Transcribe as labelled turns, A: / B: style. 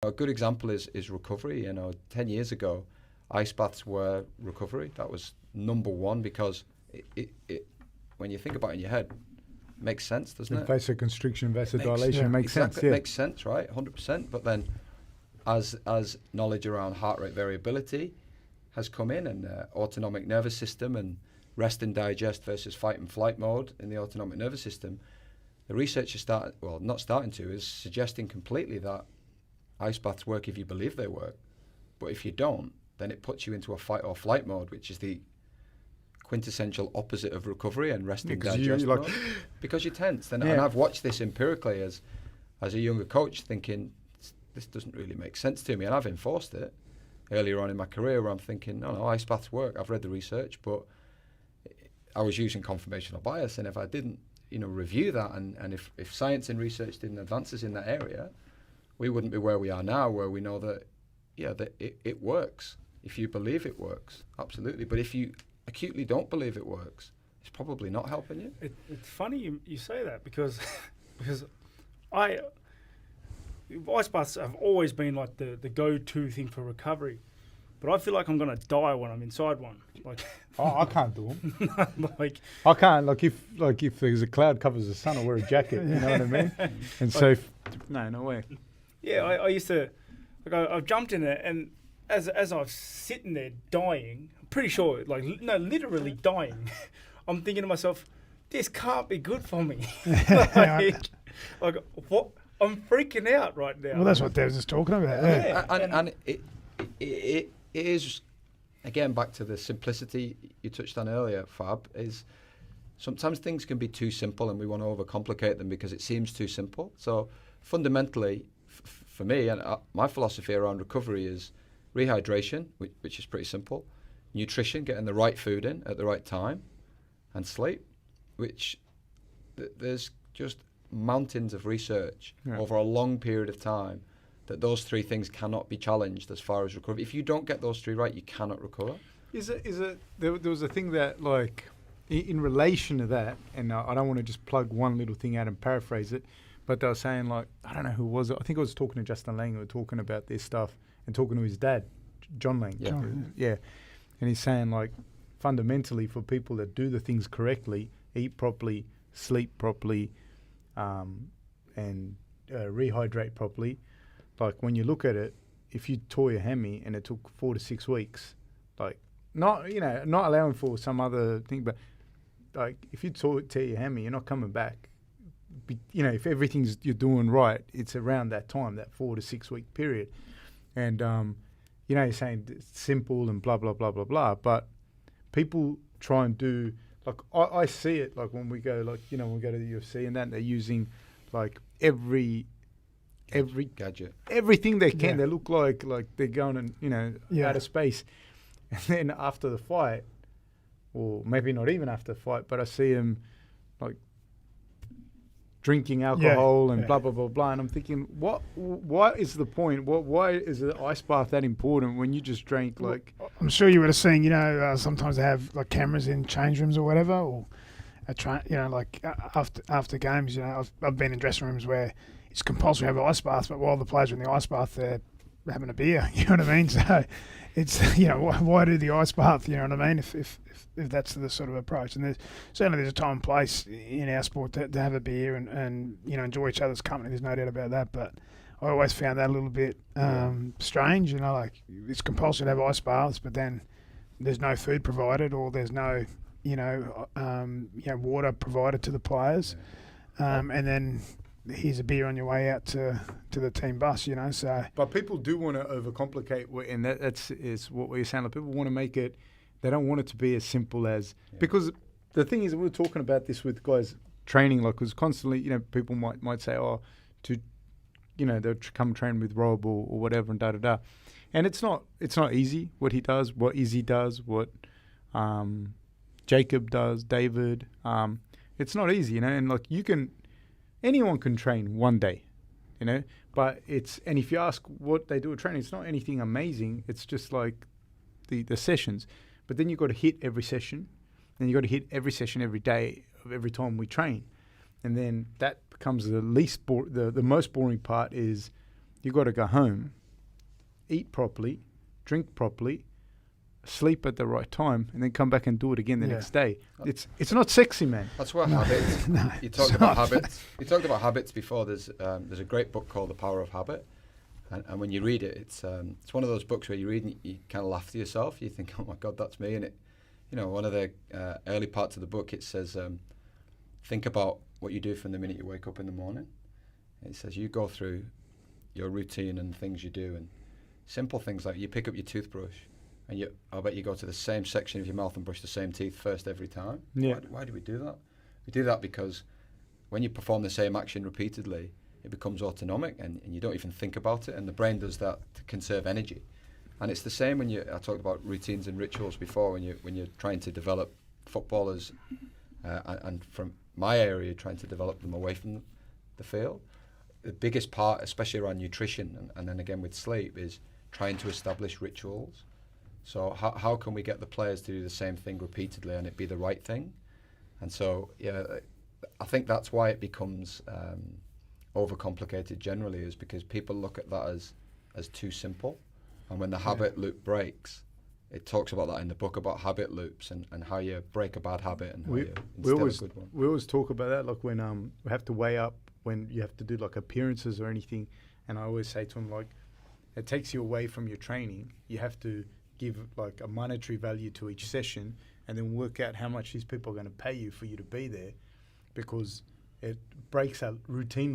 A: A good example is recovery. 10 years ago, ice baths were recovery. That was number one because it when you think about it in your head, it makes sense, doesn't it?
B: Vasoconstriction, vasodilation makes sense.
A: Exactly, it makes sense, right? 100%. But then, as knowledge around heart rate variability has come in, and autonomic nervous system, and rest and digest versus fight and flight mode in the autonomic nervous system, the research is suggesting completely that ice baths work if you believe they work, but if you don't, then it puts you into a fight or flight mode, which is the quintessential opposite of recovery and rest and digest mode. Because you're tense. And I've watched this empirically as a younger coach, thinking this doesn't really make sense to me, and I've enforced it earlier on in my career where I'm thinking, no, ice baths work. I've read the research, but I was using confirmational bias, and if I didn't review that, and if science and research didn't advance us in that area, we wouldn't be where we are now, where we know that it works. If you believe it works, absolutely. But if you acutely don't believe it works, it's probably not helping you.
C: It's funny you say that because ice baths have always been like the go-to thing for recovery. But I feel like I'm going to die when I'm inside one. Like,
B: I can't do them.
C: I
B: can't. If there's a cloud covers the sun, I'll wear a jacket. You know what I mean? And so, no way.
C: Yeah, I used to. I've jumped in there, and as I was sitting there dying, I'm pretty sure, literally dying, I'm thinking to myself, this can't be good for me. What? I'm freaking out right now.
D: Well, that's what Dev's is talking about.
A: Yeah. And it is, again, back to the simplicity you touched on earlier, Fab, is sometimes things can be too simple and we want to overcomplicate them because it seems too simple. So fundamentally, for me, and my philosophy around recovery is rehydration, which is pretty simple, nutrition, getting the right food in at the right time, and sleep, which there's just mountains of research over a long period of time that those three things cannot be challenged as far as recovery. If you don't get those three right, you cannot recover.
B: There was a thing that, in relation to that, and I don't want to just plug one little thing out and paraphrase it, but they were saying, I don't know who was it. I think I was talking to Justin Lang, who were talking about this stuff, and talking to his dad, John Lang. Yeah. And he's saying, fundamentally, for people that do the things correctly, eat properly, sleep properly, and rehydrate properly, when you look at it, if you tore your hammy and it took 4 to 6 weeks, not allowing for some other thing, but if you tear your hammy, you're not coming back. If everything's you're doing right, it's around that time, that 4 to 6 week period. And you're saying it's simple and blah blah blah blah blah, but people try and do I see it when we go when we go to the UFC and that they're using every
A: gadget,
B: everything they can. They look like they're going out of space, and then after the fight, or maybe not even after the fight, but I see them drinking alcohol and blah blah blah blah, and I'm thinking, what is the point? Why is the ice bath that important when you just drank
D: I'm sure you would have seen, sometimes they have cameras in change rooms or whatever, or after games, I've been in dressing rooms where it's compulsory to have an ice bath, but while the players are in the ice bath, they're having a beer. You know what I mean? So it's why do the ice bath? You know what I mean? If that's the sort of approach, and there's a time and place in our sport to have a beer and enjoy each other's company. There's no doubt about that. But I always found that a little bit strange. It's compulsory to have ice baths, but then there's no food provided, or there's no water provided to the players, and then here's a beer on your way out to the team bus, so.
B: But people do want to overcomplicate, and that's what we're saying. People want to make it, they don't want it to be as simple as, because the thing is, we were talking about this with guys training, because constantly, people might say, they'll come train with Rob or whatever and da-da-da. And it's not easy what he does, what Izzy does, what Jacob does, David. It's not easy, and anyone can train one day, but and if you ask what they do at training, it's not anything amazing. It's just the sessions. But then you've got to hit every session, and you've got to hit every session every day of every time we train. And then that becomes the most boring part is you got to go home, eat properly, drink properly, sleep at the right time, and then come back and do it again the
D: Yeah.
B: next day. It's not sexy, man.
A: That's where habits.
D: No,
A: You talked
D: it's
A: about
D: not.
A: habits. You talked about habits before. There's a great book called The Power of Habit, and when you read it, it's one of those books where you read and you kind of laugh to yourself. You think, oh my God, that's me. And it, one of the early parts of the book, it says, think about what you do from the minute you wake up in the morning. It says you go through your routine and things you do, and simple things like you pick up your toothbrush, and I bet you go to the same section of your mouth and brush the same teeth first every time.
B: Yeah.
A: Why do we do that? We do that because when you perform the same action repeatedly, it becomes autonomic, and you don't even think about it, and the brain does that to conserve energy. And it's the same when I talked about routines and rituals before, when you're trying to develop footballers, and from my area, trying to develop them away from the field. The biggest part, especially around nutrition, and then again with sleep, is trying to establish rituals. So how can we get the players to do the same thing repeatedly and it be the right thing? And so, I think that's why it becomes overcomplicated generally, is because people look at that as too simple. And when the habit loop breaks, it talks about that in the book, about habit loops and how you break a bad habit and how you instill a good one.
B: We always talk about that, like when we have to weigh up, when you have to do like appearances or anything, and I always say to them, like, it takes you away from your training. You have to give like a monetary value to each session, and then work out how much these people are going to pay you for you to be there, because it breaks our routine